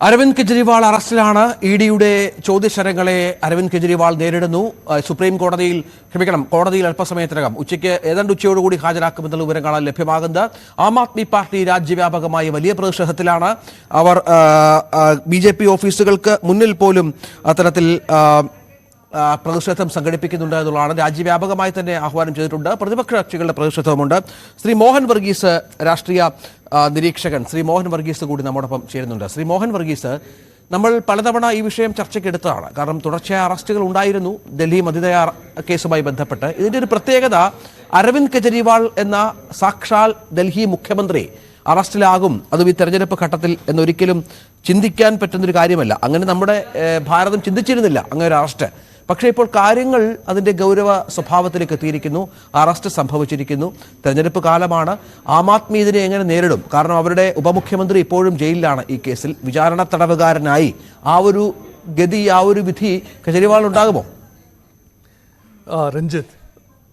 അരവിന്ദ് കെജ്രിവാൾ അറസ്റ്റിലാണ്. ഇഡിയുടെ ചോദ്യശരങ്ങളെ അരവിന്ദ് കെജ്രിവാൾ നേരിടുന്നു. സുപ്രീം കോടതിയിൽ കോടതിയിൽ അല്പസമയത്തിനകം ഉച്ചയ്ക്ക് ഏതാണ്ട് ഉച്ചയോടുകൂടി ഹാജരാക്കുമെന്നുള്ള വിവരങ്ങളാണ് ലഭ്യമാകുന്നത്. ആം ആദ്മി പാർട്ടി രാജ്യവ്യാപകമായി വലിയ പ്രതിഷേധത്തിലാണ്. അവർ BJP ഓഫീസുകൾക്ക് മുന്നിൽ പോലും അത്തരത്തിൽ പ്രതിഷേധം സംഘടിപ്പിക്കുന്നുണ്ട് എന്നുള്ളതാണ്. രാജ്യവ്യാപകമായി തന്നെ ആഹ്വാനം ചെയ്തിട്ടുണ്ട്. പ്രതിപക്ഷ കക്ഷികളുടെ പ്രതിഷേധവുമുണ്ട്. ശ്രീ മോഹൻ വർഗീസ്, രാഷ്ട്രീയ നിരീക്ഷകൻ ശ്രീ മോഹൻ വർഗീസ് കൂടി നമ്മോടൊപ്പം ചേരുന്നുണ്ട്. ശ്രീ മോഹൻ വർഗീസ്, നമ്മൾ പലതവണ ഈ വിഷയം ചർച്ചയ്ക്കെടുത്തതാണ്. കാരണം തുടർച്ചയായ അറസ്റ്റുകൾ ഉണ്ടായിരുന്നു ഡൽഹി മതിദയ കേസുമായി ബന്ധപ്പെട്ട്. ഇതിൻ്റെ ഒരു പ്രത്യേകത, അരവിന്ദ് കെജ്രിവാൾ എന്ന സാക്ഷാൽ ഡൽഹി മുഖ്യമന്ത്രി അറസ്റ്റിലാകും, അതും ഈ തെരഞ്ഞെടുപ്പ് ഘട്ടത്തിൽ എന്നൊരിക്കലും ചിന്തിക്കാൻ പറ്റുന്നൊരു കാര്യമല്ല. അങ്ങനെ നമ്മുടെ ഭാരതം ചിന്തിച്ചിരുന്നില്ല അങ്ങനെ ഒരു അറസ്റ്റ്. പക്ഷേ ഇപ്പോൾ കാര്യങ്ങൾ അതിൻ്റെ ഗൗരവ സ്വഭാവത്തിലേക്ക് എത്തിയിരിക്കുന്നു. അറസ്റ്റ് സംഭവിച്ചിരിക്കുന്നു. തെരഞ്ഞെടുപ്പ് കാലമാണ്. ആം ആദ്മി ഇതിനെ എങ്ങനെ നേരിടും? കാരണം അവരുടെ ഉപമുഖ്യമന്ത്രി ഇപ്പോഴും ജയിലിലാണ് ഈ കേസിൽ, വിചാരണ തടവുകാരനായി. ആ ഒരു ഗതി, ആ ഒരു വിധി കെജ്രിവാൾ ഉണ്ടാകുമോ? രഞ്ജിത്ത്,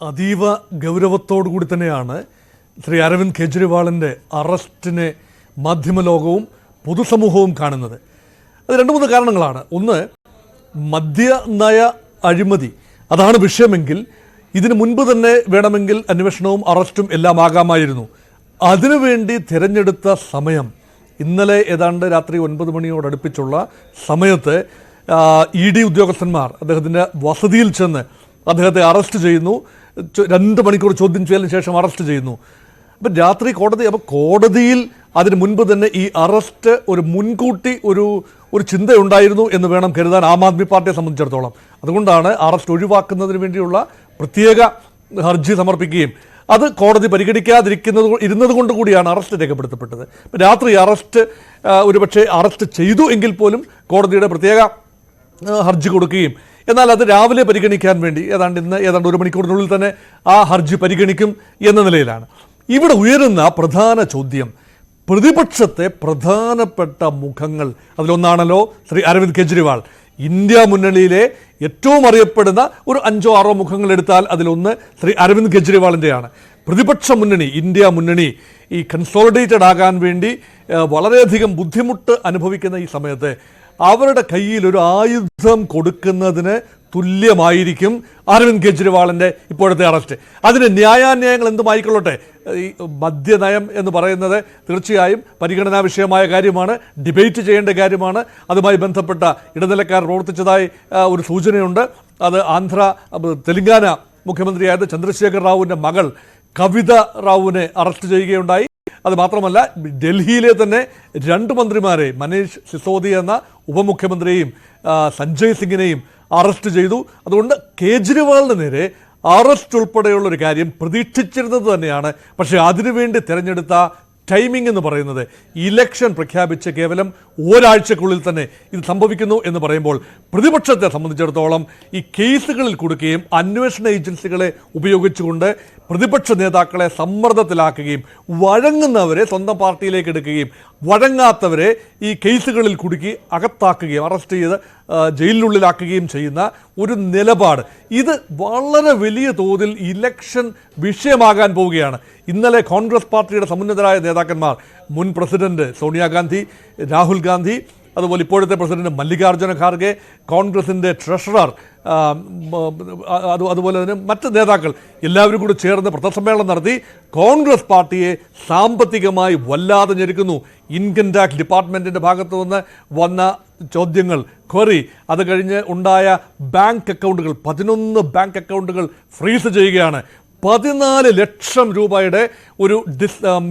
അതീവ ഗൗരവത്തോടു കൂടി തന്നെയാണ് ശ്രീ അരവിന്ദ് കെജ്രിവാളിൻ്റെ അറസ്റ്റിനെ മാധ്യമലോകവും പൊതുസമൂഹവും കാണുന്നത്. അത് 2-3 കാരണങ്ങളാണ്. ഒന്ന്, മദ്യനയ അഴിമതി, അതാണ് വിഷയമെങ്കിൽ ഇതിനു മുൻപ് തന്നെ വേണമെങ്കിൽ അന്വേഷണവും അറസ്റ്റും എല്ലാം ആകാമായിരുന്നു. അതിനുവേണ്ടി തിരഞ്ഞെടുത്ത സമയം, ഇന്നലെ ഏതാണ്ട് രാത്രി 9 മണിയോടടുപ്പിച്ചുള്ള സമയത്ത് ED ഉദ്യോഗസ്ഥന്മാർ അദ്ദേഹത്തിൻ്റെ വസതിയിൽ ചെന്ന് അദ്ദേഹത്തെ അറസ്റ്റ് ചെയ്യുന്നു. 2 മണിക്കൂർ ചോദ്യം ചെയ്യലിന് ശേഷം അറസ്റ്റ് ചെയ്യുന്നു. അപ്പം രാത്രി കോടതിയിൽ അതിന് മുൻപ് തന്നെ ഈ അറസ്റ്റ് ഒരു മുൻകൂട്ടി ഒരു ചിന്തയുണ്ടായിരുന്നു എന്ന് വേണം കരുതാൻ ആം ആദ്മി പാർട്ടിയെ സംബന്ധിച്ചിടത്തോളം. അതുകൊണ്ടാണ് അറസ്റ്റ് ഒഴിവാക്കുന്നതിന് വേണ്ടിയുള്ള പ്രത്യേക ഹർജി സമർപ്പിക്കുകയും അത് കോടതി ഇരുന്നത് കൊണ്ട് കൂടിയാണ് അറസ്റ്റ് രേഖപ്പെടുത്തപ്പെട്ടത്. രാത്രി ഒരുപക്ഷെ അറസ്റ്റ് ചെയ്തു എങ്കിൽ പോലും കോടതിയുടെ പ്രത്യേക ഹർജി കൊടുക്കുകയും, എന്നാൽ അത് രാവിലെ പരിഗണിക്കാൻ വേണ്ടി ഏതാണ്ട് 1 മണിക്കൂറിനുള്ളിൽ തന്നെ ആ ഹർജി പരിഗണിക്കും എന്ന നിലയിലാണ്. ഇവിടെ ഉയരുന്ന പ്രധാന ചോദ്യം, പ്രതിപക്ഷത്തെ പ്രധാനപ്പെട്ട മുഖങ്ങൾ, അതിലൊന്നാണല്ലോ ശ്രീ അരവിന്ദ് കെജ്രിവാൾ. ഇന്ത്യ മുന്നണിയിലെ ഏറ്റവും അറിയപ്പെടുന്ന ഒരു 5-6 മുഖങ്ങൾ എടുത്താൽ അതിലൊന്ന് ശ്രീ അരവിന്ദ് കെജ്രിവാളിൻ്റെയാണ്. പ്രതിപക്ഷ മുന്നണി, ഇന്ത്യ മുന്നണി ഈ കൺസോളിഡേറ്റഡ് ആകാൻ വേണ്ടി വളരെയധികം ബുദ്ധിമുട്ട് അനുഭവിക്കുന്ന ഈ സമയത്ത് അവരുടെ കയ്യിൽ ഒരു ആയുധം കൊടുക്കുന്നതിന് തുല്യമായിരിക്കും അരവിന്ദ് കെജ്രിവാളിൻ്റെ ഇപ്പോഴത്തെ അറസ്റ്റ്. അതിന് ന്യായാന്യായങ്ങൾ എന്തുമായിക്കൊള്ളട്ടെ, ഈ മദ്യനയം എന്ന് പറയുന്നത് തീർച്ചയായും പരിഗണനാ വിഷയമായ കാര്യമാണ്, ഡിബേറ്റ് ചെയ്യേണ്ട കാര്യമാണ്. അതുമായി ബന്ധപ്പെട്ട ഇടനിലക്കാർ പ്രവർത്തിച്ചതായി ഒരു സൂചനയുണ്ട്. അത് തെലങ്കാന മുഖ്യമന്ത്രിയായത് ചന്ദ്രശേഖർ റാവുവിൻ്റെ മകൾ കവിത റാവുവിനെ അറസ്റ്റ് ചെയ്യുകയുണ്ടായി. അത് മാത്രമല്ല, ഡൽഹിയിലെ തന്നെ 2 മന്ത്രിമാരെ, മനീഷ് സിസോദിയ എന്ന ഉപമുഖ്യമന്ത്രിയെയും സഞ്ജയ് സിംഗിനെയും അറസ്റ്റ് ചെയ്തു. അതുകൊണ്ട് കേജ്രിവാളിന് നേരെ അറസ്റ്റ് ഉൾപ്പെടെയുള്ളൊരു കാര്യം പ്രതീക്ഷിച്ചിരുന്നത് തന്നെയാണ്. പക്ഷേ അതിനുവേണ്ടി തിരഞ്ഞെടുത്ത ടൈമിംഗ് എന്ന് പറയുന്നത് ഇലക്ഷൻ പ്രഖ്യാപിച്ച് കേവലം ഒരാഴ്ചക്കുള്ളിൽ തന്നെ ഇത് സംഭവിക്കുന്നു എന്ന് പറയുമ്പോൾ പ്രതിപക്ഷത്തെ സംബന്ധിച്ചിടത്തോളം ഈ കേസുകളിൽ കൊടുക്കുകയും അന്വേഷണ ഏജൻസികളെ ഉപയോഗിച്ചുകൊണ്ട് പ്രതിപക്ഷ നേതാക്കളെ സമ്മർദ്ദത്തിലാക്കുകയും വഴങ്ങുന്നവരെ സ്വന്തം പാർട്ടിയിലേക്ക് എടുക്കുകയും വഴങ്ങാത്തവരെ ഈ കേസുകളിൽ കുടുക്കി അകത്താക്കുകയും അറസ്റ്റ് ചെയ്ത് ജയിലിനുള്ളിലാക്കുകയും ചെയ്യുന്ന ഒരു നിലപാട്, ഇത് വളരെ വലിയ തോതിൽ ഇലക്ഷൻ വിഷയമാകാൻ പോവുകയാണ്. ഇന്നലെ കോൺഗ്രസ് പാർട്ടിയുടെ സമുന്നതരായ നേതാക്കന്മാർ, മുൻ പ്രസിഡന്റ് സോണിയാഗാന്ധി, രാഹുൽ ഗാന്ധി, അതുപോലെ ഇപ്പോഴത്തെ പ്രസിഡന്റ് മല്ലികാർജ്ജുന ഖാർഗെ, കോൺഗ്രസിൻ്റെ ട്രഷറർ, അതുപോലെ തന്നെ മറ്റ് നേതാക്കൾ എല്ലാവരും കൂടി ചേർന്ന് പത്രസമ്മേളനം നടത്തി കോൺഗ്രസ് പാർട്ടിയെ സാമ്പത്തികമായി വല്ലാതെ ഞെരുക്കുന്നു. ഇൻകം ടാക്സ് ഡിപ്പാർട്ട്മെൻറ്റിൻ്റെ ഭാഗത്തു നിന്ന് വന്ന ചോദ്യങ്ങൾ, ക്വറി, അത് കഴിഞ്ഞ് ഉണ്ടായ ബാങ്ക് അക്കൗണ്ടുകൾ, 11 ബാങ്ക് അക്കൗണ്ടുകൾ ഫ്രീസ് ചെയ്യുകയാണ്. 14 ലക്ഷം രൂപയുടെ ഒരു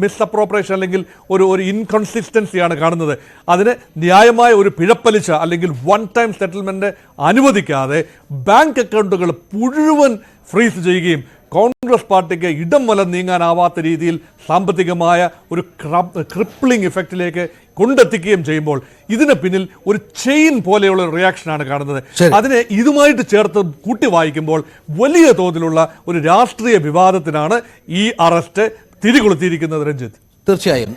മിസ്അപ്രോപ്രിയേഷൻ അല്ലെങ്കിൽ ഒരു ഇൻകൺസിസ്റ്റൻസിയാണ് കാണുന്നത്. അതിന് ന്യായമായ ഒരു പിഴപ്പലിശ അല്ലെങ്കിൽ 1 ടൈം സെറ്റിൽമെൻറ്റ് അനുവദിക്കാതെ ബാങ്ക് അക്കൗണ്ടുകൾ മുഴുവൻ ഫ്രീസ് ചെയ്യുകയും കോൺഗ്രസ് പാർട്ടിക്ക് ഇടം വലം നീങ്ങാനാവാത്ത രീതിയിൽ സാമ്പത്തികമായ ഒരു ക്രിപ്ലിംഗ് ഇഫക്റ്റിലേക്ക് കൊണ്ടെത്തിക്കുകയും ചെയ്യുമ്പോൾ ഇതിന് പിന്നിൽ ഒരു ചെയിൻ പോലെയുള്ള റിയാക്ഷനാണ് കാണുന്നത്. അതിനെ ഇതുമായിട്ട് ചേർത്ത് കൂട്ടി വായിക്കുമ്പോൾ വലിയ തോതിലുള്ള ഒരു രാഷ്ട്രീയ വിവാദത്തിനാണ് ഈ അറസ്റ്റ് തിരികൊളുത്തിയിരിക്കുന്നത്. രഞ്ജിത്ത്, തീർച്ചയായും